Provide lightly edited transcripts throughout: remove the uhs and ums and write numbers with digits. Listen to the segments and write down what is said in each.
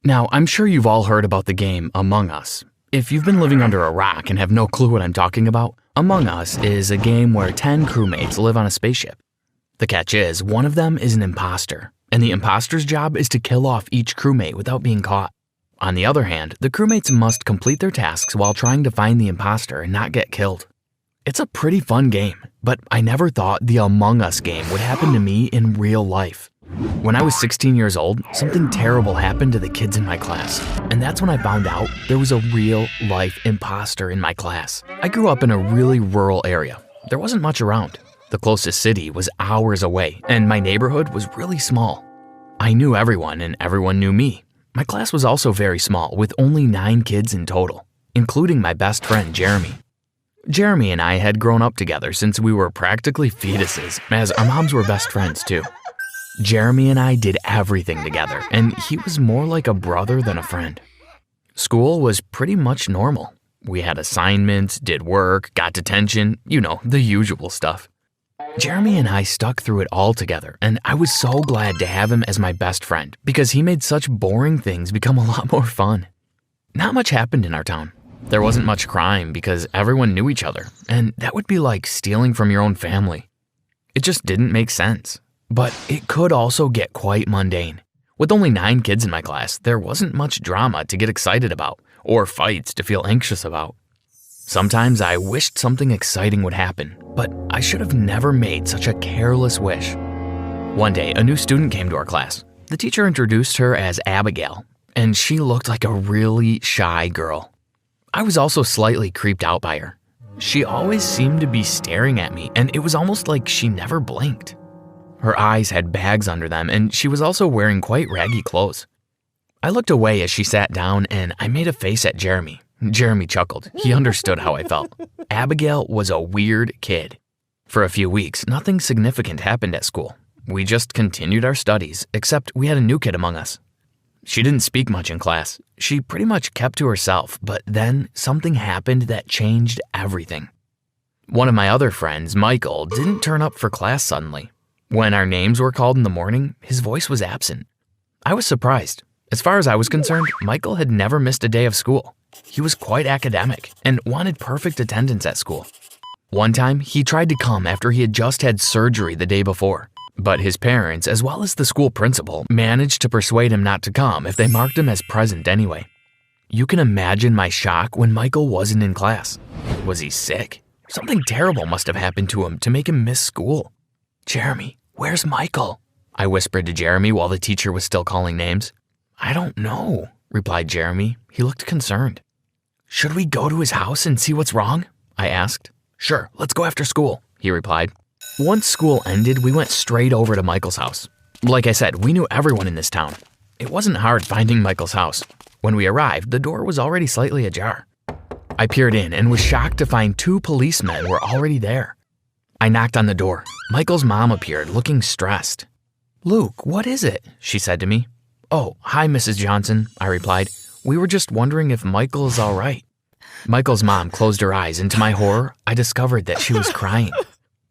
Now, I'm sure you've all heard about the game Among Us. If you've been living under a rock and have no clue what I'm talking about, Among Us is a game where 10 crewmates live on a spaceship. The catch is, one of them is an imposter, and the imposter's job is to kill off each crewmate without being caught. On the other hand, the crewmates must complete their tasks while trying to find the imposter and not get killed. It's a pretty fun game, but I never thought the Among Us game would happen to me in real life. When I was 16 years old, something terrible happened to the kids in my class, and that's when I found out there was a real-life imposter in my class. I grew up in a really rural area. There wasn't much around. The closest city was hours away, and my neighborhood was really small. I knew everyone, and everyone knew me. My class was also very small, with only 9 kids in total, including my best friend, Jeremy. Jeremy and I had grown up together since we were practically fetuses, as our moms were best friends too. Jeremy and I did everything together, and he was more like a brother than a friend. School was pretty much normal. We had assignments, did work, got detention, the usual stuff. Jeremy and I stuck through it all together, and I was so glad to have him as my best friend because he made such boring things become a lot more fun. Not much happened in our town. There wasn't much crime because everyone knew each other, and that would be like stealing from your own family. It just didn't make sense. But it could also get quite mundane. With only 9 kids in my class, there wasn't much drama to get excited about or fights to feel anxious about. Sometimes I wished something exciting would happen, but I should have never made such a careless wish. One day, a new student came to our class. The teacher introduced her as Abigail, and she looked like a really shy girl. I was also slightly creeped out by her. She always seemed to be staring at me, and it was almost like she never blinked. Her eyes had bags under them, and she was also wearing quite raggy clothes. I looked away as she sat down, and I made a face at Jeremy. Jeremy chuckled. He understood how I felt. Abigail was a weird kid. For a few weeks, nothing significant happened at school. We just continued our studies, except we had a new kid among us. She didn't speak much in class. She pretty much kept to herself, but then something happened that changed everything. One of my other friends, Michael, didn't turn up for class suddenly. When our names were called in the morning, his voice was absent. I was surprised. As far as I was concerned, Michael had never missed a day of school. He was quite academic and wanted perfect attendance at school. One time, he tried to come after he had just had surgery the day before, but his parents, as well as the school principal, managed to persuade him not to come if they marked him as present anyway. You can imagine my shock when Michael wasn't in class. Was he sick? Something terrible must have happened to him to make him miss school. "Jeremy, where's Michael?" I whispered to Jeremy while the teacher was still calling names. "I don't know," replied Jeremy. He looked concerned. "Should we go to his house and see what's wrong?" I asked. "Sure, let's go after school," he replied. Once school ended, we went straight over to Michael's house. Like I said, we knew everyone in this town. It wasn't hard finding Michael's house. When we arrived, the door was already slightly ajar. I peered in and was shocked to find 2 policemen were already there. I knocked on the door. Michael's mom appeared, looking stressed. "Luke, what is it?" she said to me. "Oh, hi, Mrs. Johnson," I replied. "We were just wondering if Michael is all right." Michael's mom closed her eyes, and to my horror, I discovered that she was crying.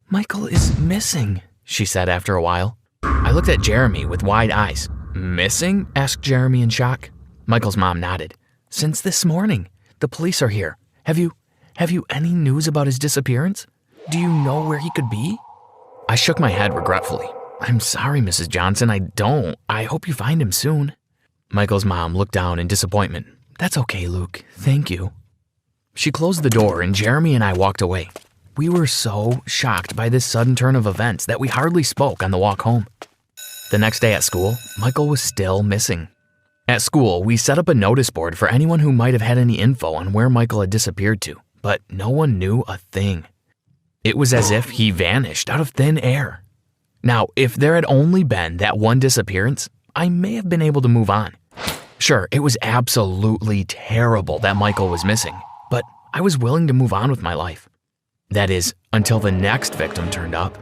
"Michael is missing," she said after a while. I looked at Jeremy with wide eyes. "Missing?" asked Jeremy in shock. Michael's mom nodded. "Since this morning. The police are here. Have you any news about his disappearance? Do you know where he could be?" I shook my head regretfully. "I'm sorry, Mrs. Johnson, I don't. I hope you find him soon." Michael's mom looked down in disappointment. "That's okay, Luke. Thank you." She closed the door and Jeremy and I walked away. We were so shocked by this sudden turn of events that we hardly spoke on the walk home. The next day at school, Michael was still missing. At school, we set up a notice board for anyone who might have had any info on where Michael had disappeared to, but no one knew a thing. It was as if he vanished out of thin air. Now, if there had only been that one disappearance, I may have been able to move on. Sure, it was absolutely terrible that Michael was missing, but I was willing to move on with my life. That is, until the next victim turned up.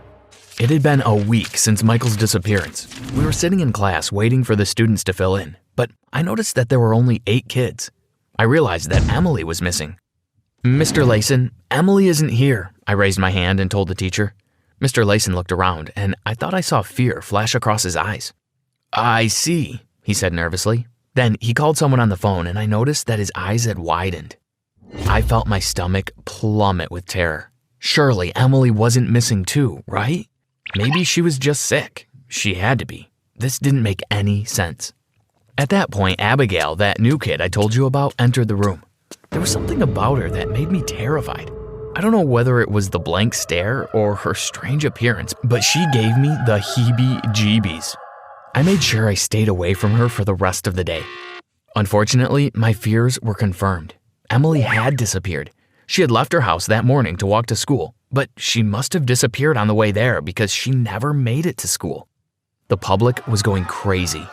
It had been a week since Michael's disappearance. We were sitting in class waiting for the students to fill in, but I noticed that there were only 8 kids. I realized that Emily was missing. "Mr. Layson, Emily isn't here," I raised my hand and told the teacher. Mr. Layson looked around, and I thought I saw fear flash across his eyes. "I see," he said nervously. Then he called someone on the phone and I noticed that his eyes had widened. I felt my stomach plummet with terror. Surely Emily wasn't missing too, right? Maybe she was just sick. She had to be. This didn't make any sense. At that point, Abigail, that new kid I told you about, entered the room. There was something about her that made me terrified. I don't know whether it was the blank stare or her strange appearance, but she gave me the heebie-jeebies. I made sure I stayed away from her for the rest of the day. Unfortunately, my fears were confirmed. Emily had disappeared. She had left her house that morning to walk to school, but she must have disappeared on the way there because she never made it to school. The public was going crazy.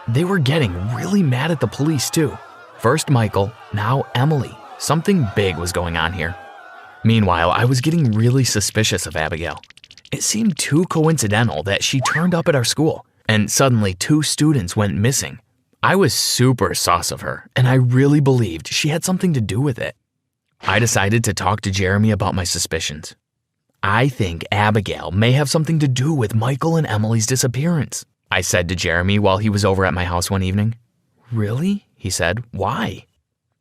They were getting really mad at the police too. First Michael, now Emily. Something big was going on here. Meanwhile, I was getting really suspicious of Abigail. It seemed too coincidental that she turned up at our school, and suddenly 2 students went missing. I was super sus of her, and I really believed she had something to do with it. I decided to talk to Jeremy about my suspicions. I think Abigail may have something to do with Michael and Emily's disappearance, I said to Jeremy while he was over at my house one evening. Really? He said. Why?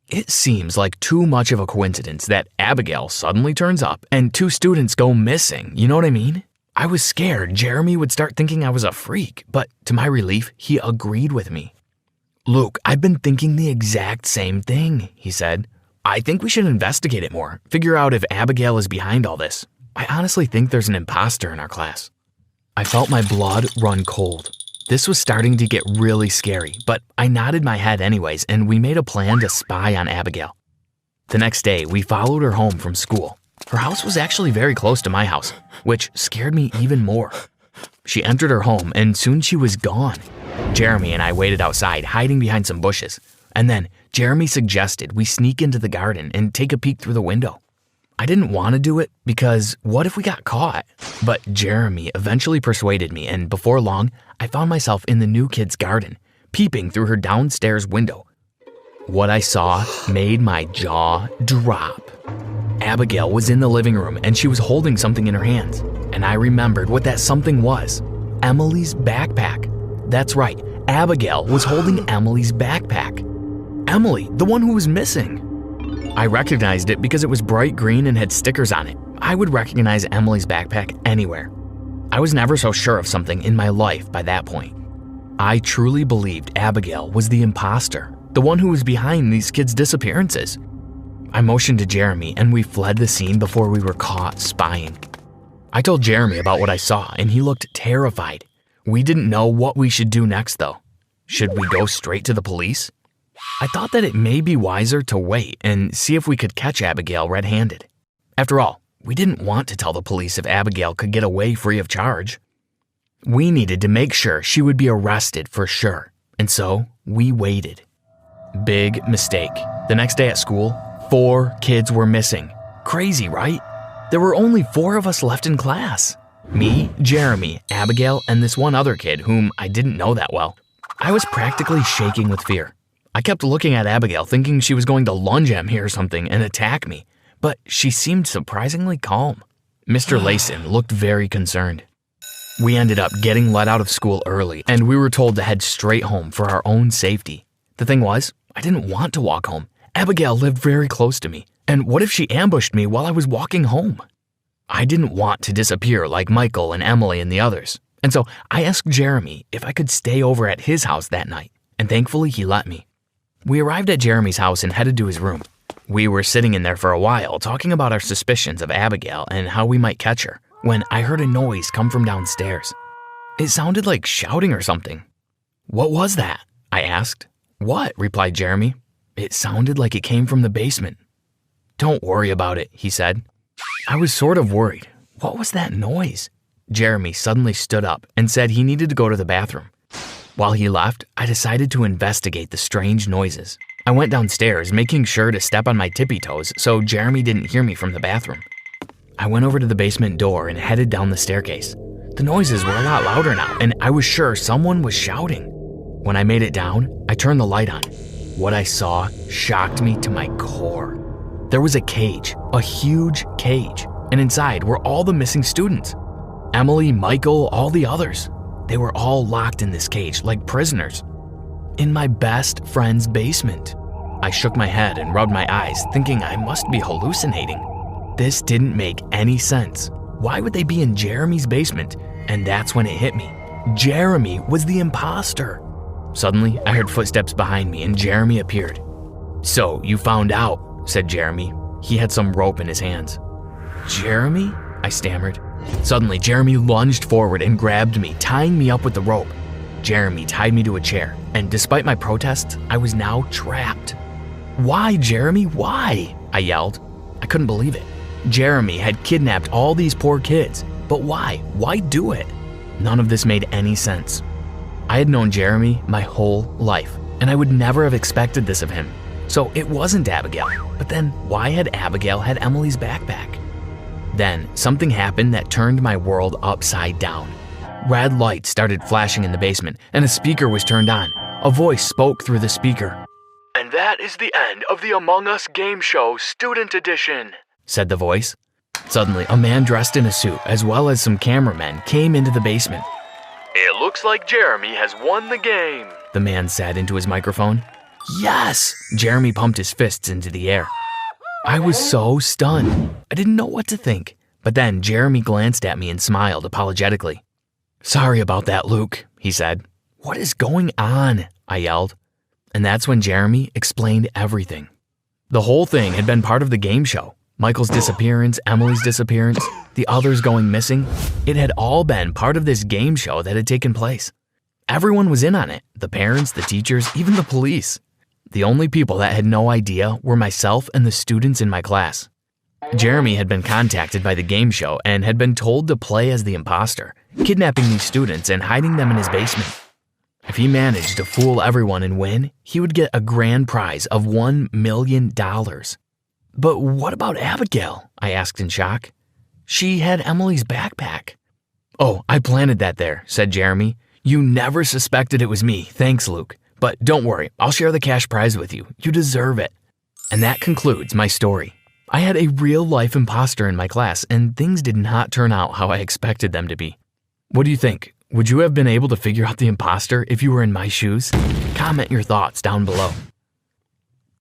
It seems like too much of a coincidence that Abigail suddenly turns up and 2 students go missing, you know what I mean? I was scared Jeremy would start thinking I was a freak, but to my relief, he agreed with me. Luke, I've been thinking the exact same thing, he said. I think we should investigate it more, figure out if Abigail is behind all this. I honestly think there's an imposter in our class. I felt my blood run cold. This was starting to get really scary, but I nodded my head anyways, and we made a plan to spy on Abigail. The next day, we followed her home from school. Her house was actually very close to my house, which scared me even more. She entered her home, and soon she was gone. Jeremy and I waited outside, hiding behind some bushes, and then Jeremy suggested we sneak into the garden and take a peek through the window. I didn't want to do it because what if we got caught? But Jeremy eventually persuaded me, and before long, I found myself in the new kid's garden, peeping through her downstairs window. What I saw made my jaw drop. Abigail was in the living room and she was holding something in her hands, and I remembered what that something was. Emily's backpack. That's right, Abigail was holding Emily's backpack. Emily, the one who was missing. I recognized it because it was bright green and had stickers on it. I would recognize Emily's backpack anywhere. I was never so sure of something in my life by that point. I truly believed Abigail was the imposter, the one who was behind these kids' disappearances. I motioned to Jeremy and we fled the scene before we were caught spying. I told Jeremy about what I saw and he looked terrified. We didn't know what we should do next though. Should we go straight to the police? I thought that it may be wiser to wait and see if we could catch Abigail red-handed. After all, we didn't want to tell the police if Abigail could get away free of charge. We needed to make sure she would be arrested for sure, and so we waited. Big mistake. The next day at school, 4 kids were missing. Crazy, right? There were only 4 of us left in class. Me, Jeremy, Abigail, and this one other kid whom I didn't know that well. I was practically shaking with fear. I kept looking at Abigail thinking she was going to lunge at me or something and attack me, but she seemed surprisingly calm. Mr. Layson looked very concerned. We ended up getting let out of school early and we were told to head straight home for our own safety. The thing was, I didn't want to walk home. Abigail lived very close to me, and what if she ambushed me while I was walking home? I didn't want to disappear like Michael and Emily and the others, and so I asked Jeremy if I could stay over at his house that night, and thankfully he let me. We arrived at Jeremy's house and headed to his room. We were sitting in there for a while talking about our suspicions of Abigail and how we might catch her, when I heard a noise come from downstairs. It sounded like shouting or something. What was that? I asked. What? Replied Jeremy. It sounded like it came from the basement. Don't worry about it, he said. I was sort of worried. What was that noise? Jeremy suddenly stood up and said he needed to go to the bathroom. While he left, I decided to investigate the strange noises. I went downstairs, making sure to step on my tippy toes so Jeremy didn't hear me from the bathroom. I went over to the basement door and headed down the staircase. The noises were a lot louder now, and I was sure someone was shouting. When I made it down, I turned the light on. What I saw shocked me to my core. There was a cage, a huge cage, and inside were all the missing students. Emily, Michael, all the others. They were all locked in this cage like prisoners. In my best friend's basement. I shook my head and rubbed my eyes, thinking I must be hallucinating. This didn't make any sense. Why would they be in Jeremy's basement? And that's when it hit me. Jeremy was the imposter. Suddenly, I heard footsteps behind me and Jeremy appeared. "So, you found out," said Jeremy. He had some rope in his hands. "Jeremy?" I stammered. Suddenly, Jeremy lunged forward and grabbed me, tying me up with the rope. Jeremy tied me to a chair, and despite my protests, I was now trapped. "Why, Jeremy, why?" I yelled. I couldn't believe it. Jeremy had kidnapped all these poor kids, but why? Why do it? None of this made any sense. I had known Jeremy my whole life, and I would never have expected this of him. So it wasn't Abigail, but then why had Abigail had Emily's backpack? Then something happened that turned my world upside down. Red lights started flashing in the basement, and a speaker was turned on. A voice spoke through the speaker. "And that is the end of the Among Us game show Student Edition," said the voice. Suddenly, a man dressed in a suit, as well as some cameramen, came into the basement. "It looks like Jeremy has won the game," the man said into his microphone. "Yes!" Jeremy pumped his fists into the air. I was so stunned. I didn't know what to think. But then Jeremy glanced at me and smiled apologetically. "Sorry about that, Luke," he said. "What is going on?" I yelled. And that's when Jeremy explained everything. The whole thing had been part of the game show. Michael's disappearance, Emily's disappearance, the others going missing. It had all been part of this game show that had taken place. Everyone was in on it, the parents, the teachers, even the police. The only people that had no idea were myself and the students in my class. Jeremy had been contacted by the game show and had been told to play as the imposter, kidnapping these students and hiding them in his basement. If he managed to fool everyone and win, he would get a grand prize of $1 million. But what about Abigail? I asked in shock. She had Emily's backpack. "Oh, I planted that there," said Jeremy. "You never suspected it was me. Thanks, Luke. But don't worry, I'll share the cash prize with you. You deserve it." And that concludes my story. I had a real-life imposter in my class, and things did not turn out how I expected them to be. What do you think? Would you have been able to figure out the imposter if you were in my shoes? Comment your thoughts down below.